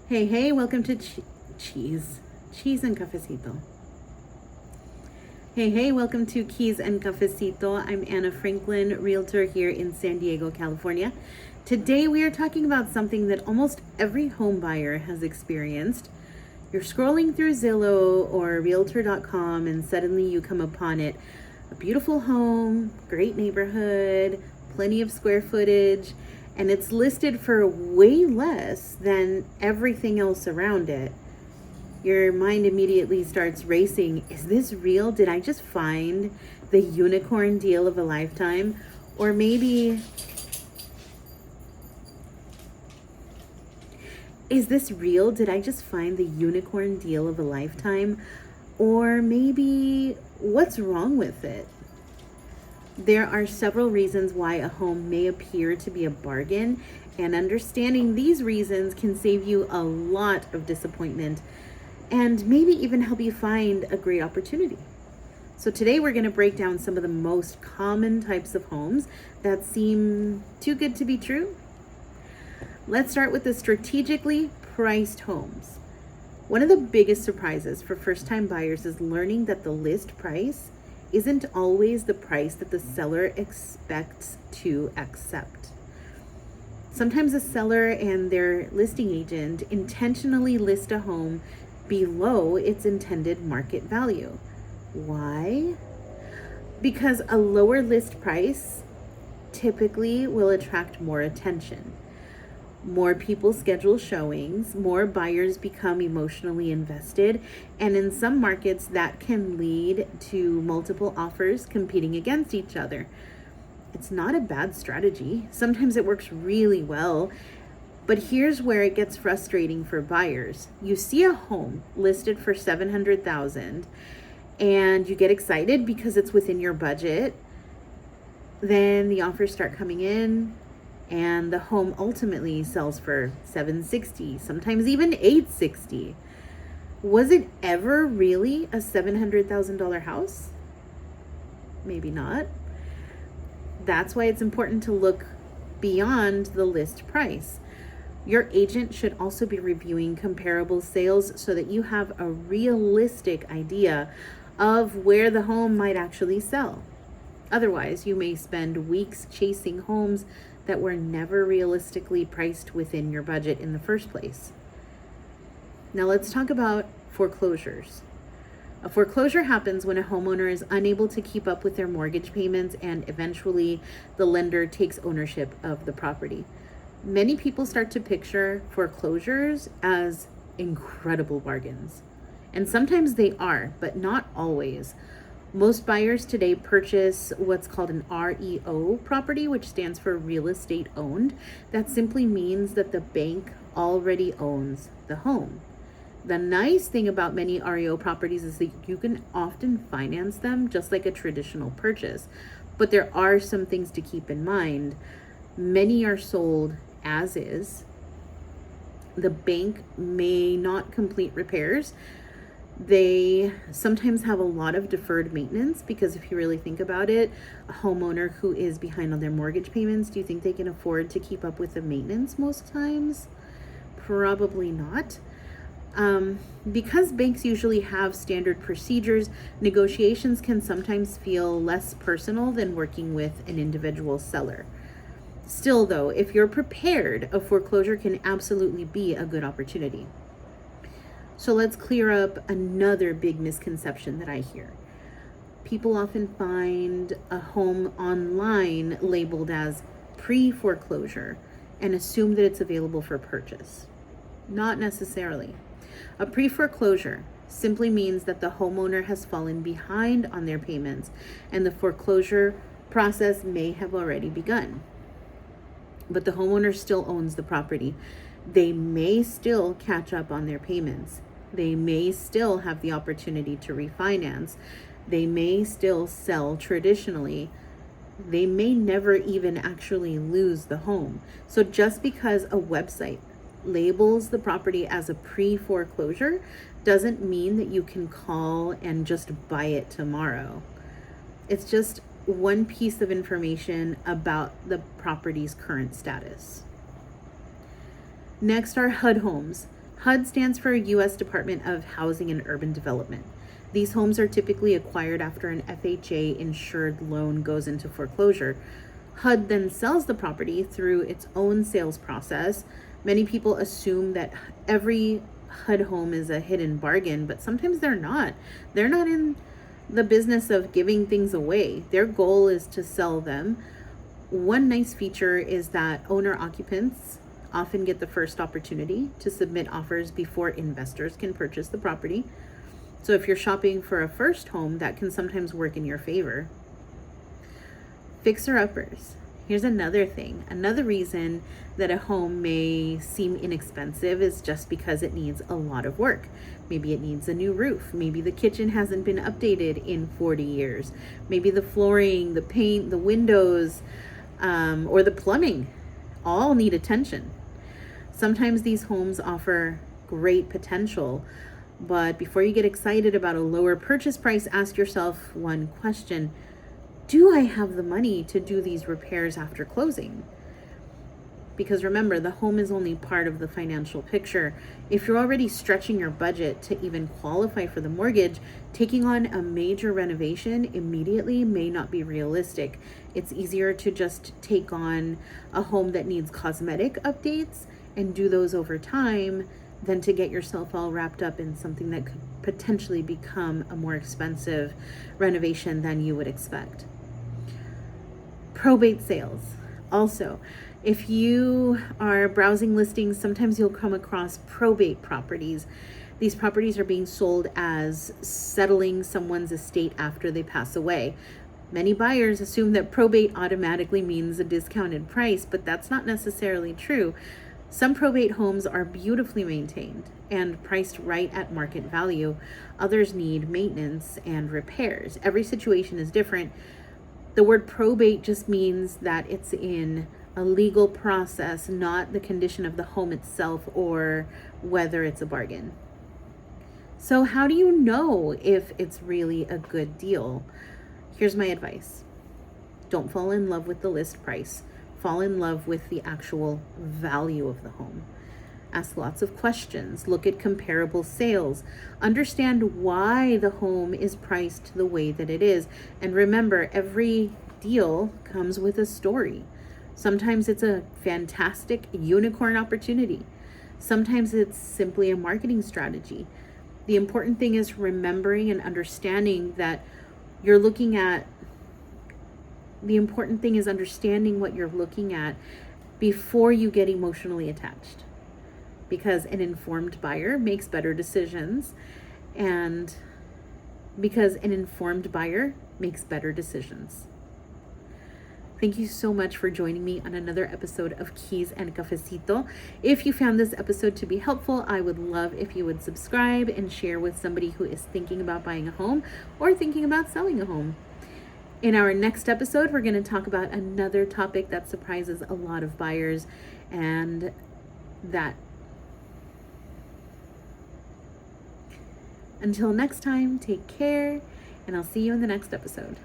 Hey, welcome to Cheese and Cafecito. Hey, welcome to Keys and Cafecito. I'm Anna Franklin, realtor here in San Diego, California. Today we are talking about something that almost every home buyer has experienced. You're scrolling through Zillow or Realtor.com and suddenly you come upon it. A beautiful home, great neighborhood, plenty of square footage, and it's listed for way less than everything else around it. Your mind immediately starts racing. Is this real? Did I just find the unicorn deal of a lifetime? Or maybe, is this real? Did I just find the unicorn deal of a lifetime? Or maybe, what's wrong with it? There are several reasons why a home may appear to be a bargain, and understanding these reasons can save you a lot of disappointment and maybe even help you find a great opportunity. So today we're going to break down some of the most common types of homes that seem too good to be true. Let's start with the strategically priced homes. One of the biggest surprises for first-time buyers is learning that the list price isn't always the price that the seller expects to accept. Sometimes a seller and their listing agent intentionally list a home below its intended market value. Why? Because a lower list price typically will attract more attention. More people schedule showings, more buyers become emotionally invested, and in some markets that can lead to multiple offers competing against each other. It's not a bad strategy. Sometimes it works really well, but here's where it gets frustrating for buyers. You see a home listed for $700,000 and you get excited because it's within your budget. Then the offers start coming in, and the home ultimately sells for $760,000, sometimes even $860,000. Was it ever really a $700,000 house? Maybe not. That's why it's important to look beyond the list price. Your agent should also be reviewing comparable sales so that you have a realistic idea of where the home might actually sell. Otherwise, you may spend weeks chasing homes that were never realistically priced within your budget in the first place. Now let's talk about foreclosures. A foreclosure happens when a homeowner is unable to keep up with their mortgage payments and eventually the lender takes ownership of the property. Many people start to picture foreclosures as incredible bargains. And sometimes they are, but not always. Most buyers today purchase what's called an REO property, which stands for real estate owned. That simply means that the bank already owns the home. The nice thing about many REO properties is that you can often finance them just like a traditional purchase. But there are some things to keep in mind. Many are sold as is. The bank may not complete repairs. They sometimes have a lot of deferred maintenance because if you really think about it, a homeowner who is behind on their mortgage payments, do you think they can afford to keep up with the maintenance most times? Probably not. Because banks usually have standard procedures, negotiations can sometimes feel less personal than working with an individual seller. Still though, if you're prepared, a foreclosure can absolutely be a good opportunity. So let's clear up another big misconception that I hear. People often find a home online labeled as pre-foreclosure and assume that it's available for purchase. Not necessarily. A pre-foreclosure simply means that the homeowner has fallen behind on their payments and the foreclosure process may have already begun. But the homeowner still owns the property. They may still catch up on their payments. They may still have the opportunity to refinance. They may still sell traditionally. They may never even actually lose the home. So just because a website labels the property as a pre-foreclosure doesn't mean that you can call and just buy it tomorrow. It's just one piece of information about the property's current status. Next are HUD homes. HUD stands for U.S. Department of Housing and Urban Development. These homes are typically acquired after an FHA insured loan goes into foreclosure. HUD then sells the property through its own sales process. Many people assume that every HUD home is a hidden bargain, but sometimes they're not. They're not in the business of giving things away. Their goal is to sell them. One nice feature is that owner occupants often get the first opportunity to submit offers before investors can purchase the property. So if you're shopping for a first home, that can sometimes work in your favor. Fixer-uppers. Here's another thing. Another reason that a home may seem inexpensive is just because it needs a lot of work. Maybe it needs a new roof. Maybe the kitchen hasn't been updated in 40 years. Maybe the flooring, the paint, the windows, or the plumbing all need attention. Sometimes these homes offer great potential, but before you get excited about a lower purchase price, ask yourself one question. Do I have the money to do these repairs after closing? Because remember, the home is only part of the financial picture. If you're already stretching your budget to even qualify for the mortgage, taking on a major renovation immediately may not be realistic. It's easier to just take on a home that needs cosmetic updates and do those over time than to get yourself all wrapped up in something that could potentially become a more expensive renovation than you would expect. Probate sales. Also, if you are browsing listings, sometimes you'll come across probate properties. These properties are being sold as settling someone's estate after they pass away. Many buyers assume that probate automatically means a discounted price, but that's not necessarily true. Some probate homes are beautifully maintained and priced right at market value. Others need maintenance and repairs. Every situation is different. The word probate just means that it's in a legal process, not the condition of the home itself or whether it's a bargain. So how do you know if it's really a good deal? Here's my advice. Don't fall in love with the list price. Fall in love with the actual value of the home. Ask lots of questions. Look at comparable sales. Understand why the home is priced the way that it is. And remember, every deal comes with a story. Sometimes it's a fantastic unicorn opportunity. Sometimes it's simply a marketing strategy. The important thing is remembering and understanding that you're looking at the important thing is understanding what you're looking at before you get emotionally attached. Because an informed buyer makes better decisions, and because an informed buyer makes better decisions. Thank you so much for joining me on another episode of Keys and Cafecito. If you found this episode to be helpful, I would love if you would subscribe and share with somebody who is thinking about buying a home or thinking about selling a home. In our next episode, we're going to talk about another topic that surprises a lot of buyers, and that until next time, take care, and I'll see you in the next episode.